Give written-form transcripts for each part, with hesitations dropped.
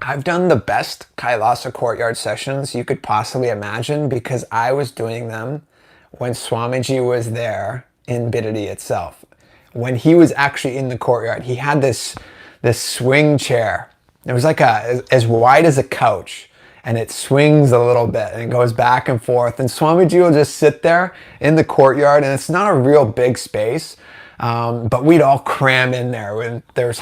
I've done the best Kailash Courtyard sessions you could possibly imagine because I was doing them when Swamiji was there in Bidadi itself. When he was actually in the courtyard, he had this swing chair. It was like as wide as a couch, and it swings a little bit and it goes back and forth. And Swamiji will just sit there in the courtyard, and it's not a real big space. But we'd all cram in there when there's,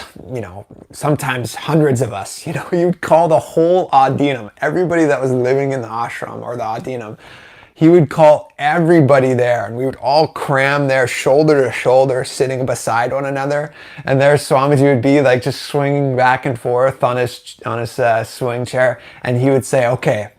sometimes hundreds of us. You'd call the whole Adinam, everybody that was living in the ashram or the Adinam, he would call everybody there, and we would all cram there shoulder to shoulder, sitting beside one another. And there Swamiji would be like just swinging back and forth on his swing chair, and he would say, okay,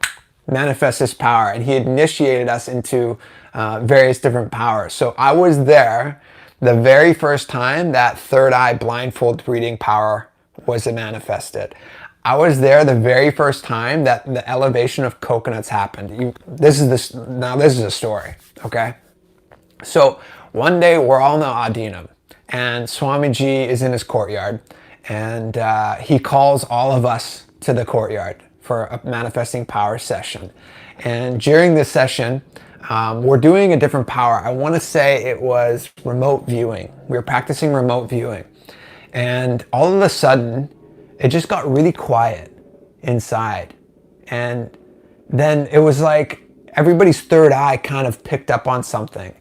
manifest this power. And he initiated us into various different powers. So I was there the very first time that third eye blindfold reading power was manifested. I was there the very first time that the elevation of coconuts happened. This is a story, okay? So one day we're all in the Adinam, and Swamiji is in his courtyard, and he calls all of us to the courtyard for a manifesting power session. And during this session, we're doing a different power. I want to say it was remote viewing. We were practicing remote viewing. And all of a sudden, it just got really quiet inside. And then it was like everybody's third eye kind of picked up on something.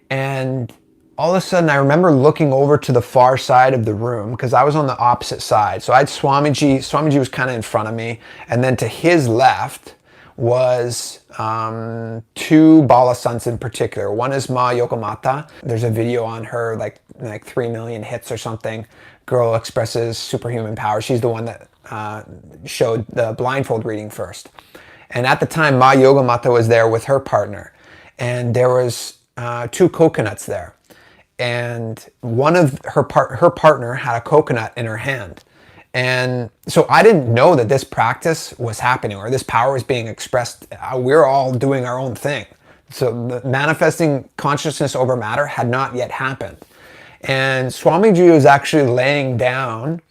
And all of a sudden, I remember looking over to the far side of the room because I was on the opposite side. So I had Swamiji. Swamiji was kind of in front of me. And then to his left was two Balasants in particular. One is Ma Yogamata. There's a video on her, like 3 million hits or something. Girl expresses superhuman power. She's the one that showed the blindfold reading first. And at the time, Ma Yogamata was there with her partner. And there was 2 coconuts there. And one of her partner had a coconut in her hand. And so I didn't know that this practice was happening or this power was being expressed. We're all doing our own thing. So the manifesting consciousness over matter had not yet happened. And Swamiji was actually laying down,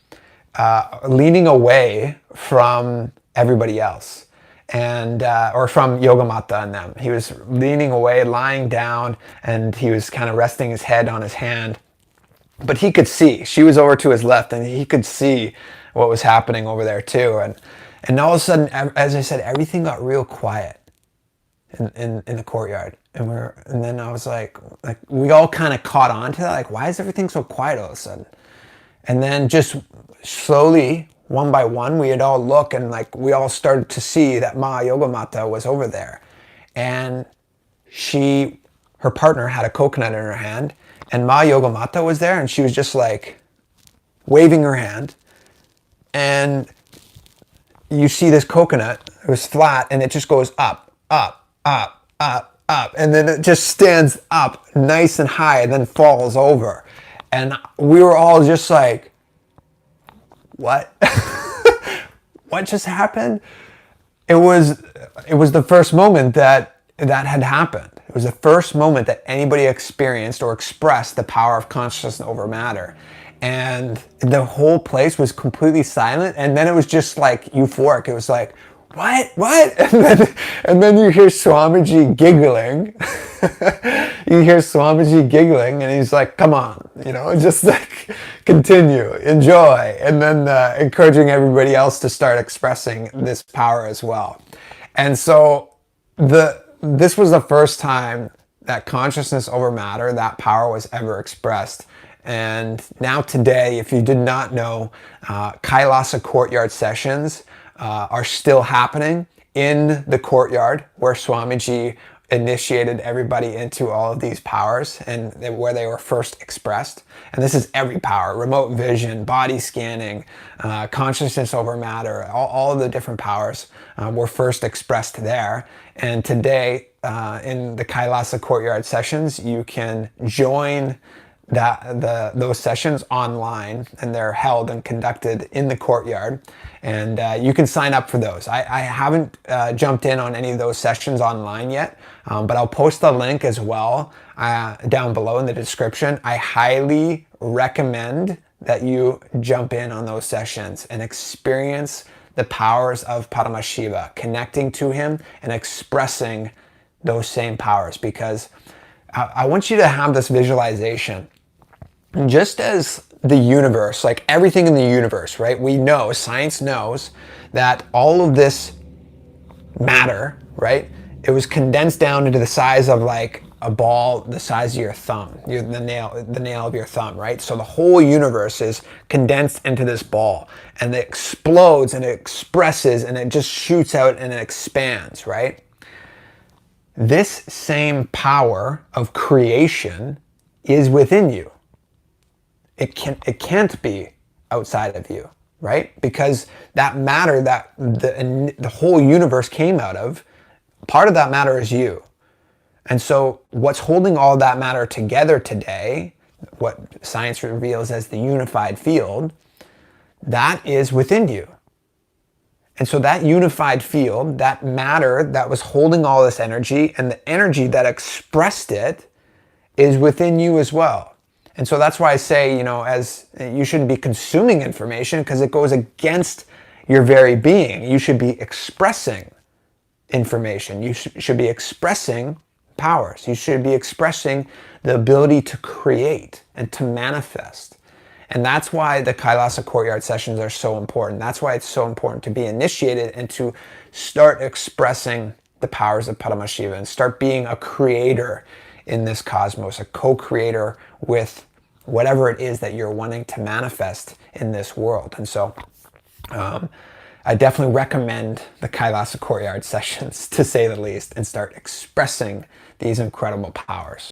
leaning away from everybody else, and or from Yogamata and them. He was leaning away, lying down, and he was kind of resting his head on his hand. But he could see. She was over to his left, and he could see what was happening over there too. And all of a sudden, as I said, everything got real quiet in the courtyard. And then I was like we all kind of caught on to that. Like, why is everything so quiet all of a sudden? And then just slowly, one by one, we had all look, and we all started to see that Ma Yogamata was over there. And her partner had a coconut in her hand, and Ma Yogamata was there, and she was just waving her hand. And you see this coconut, it was flat, and it just goes up, up, up, up, up. And then it just stands up nice and high and then falls over. And we were all just like, what? What just happened? It was the first moment that had happened. It was the first moment that anybody experienced or expressed the power of consciousness over matter. And the whole place was completely silent. And then it was just euphoric. It was like, what? And then you hear Swamiji giggling. You hear Swamiji giggling, and he's like, come on, just continue, enjoy. And then encouraging everybody else to start expressing this power as well. And so this was the first time that consciousness over matter, that power, was ever expressed. And now today, if you did not know, Kailash Courtyard Sessions are still happening in the courtyard where Swamiji initiated everybody into all of these powers and where they were first expressed. And this is every power: remote vision, body scanning, consciousness over matter. All of the different powers were first expressed there. And today, in the Kailash Courtyard Sessions, you can join those sessions online, and they're held and conducted in the courtyard, and you can sign up for those. I haven't jumped in on any of those sessions online yet, but I'll post the link as well down below in the description. I highly recommend that you jump in on those sessions and experience the powers of Paramashiva, connecting to him and expressing those same powers. Because I want you to have this visualization. Just as the universe, like everything in the universe, right? We know, science knows that all of this matter, right? It was condensed down into the size of like a ball the size of your thumb, the nail of your thumb, right? So the whole universe is condensed into this ball, and it explodes and it expresses and it just shoots out and it expands, right? This same power of creation is within you. It can't be outside of you, right? Because that matter that the whole universe came out of, part of that matter is you. And so what's holding all that matter together today, what science reveals as the unified field, that is within you. And so that unified field, that matter that was holding all this energy and the energy that expressed it is within you as well. And so that's why I say, as you shouldn't be consuming information because it goes against your very being. You should be expressing information. You should be expressing powers. You should be expressing the ability to create and to manifest. And that's why the Kailash Courtyard Sessions are so important. That's why it's so important to be initiated and to start expressing the powers of Paramashiva and start being a creator in this cosmos, a co-creator with whatever it is that you're wanting to manifest in this world. And so I definitely recommend the Kailash Courtyard Sessions, to say the least, and start expressing these incredible powers.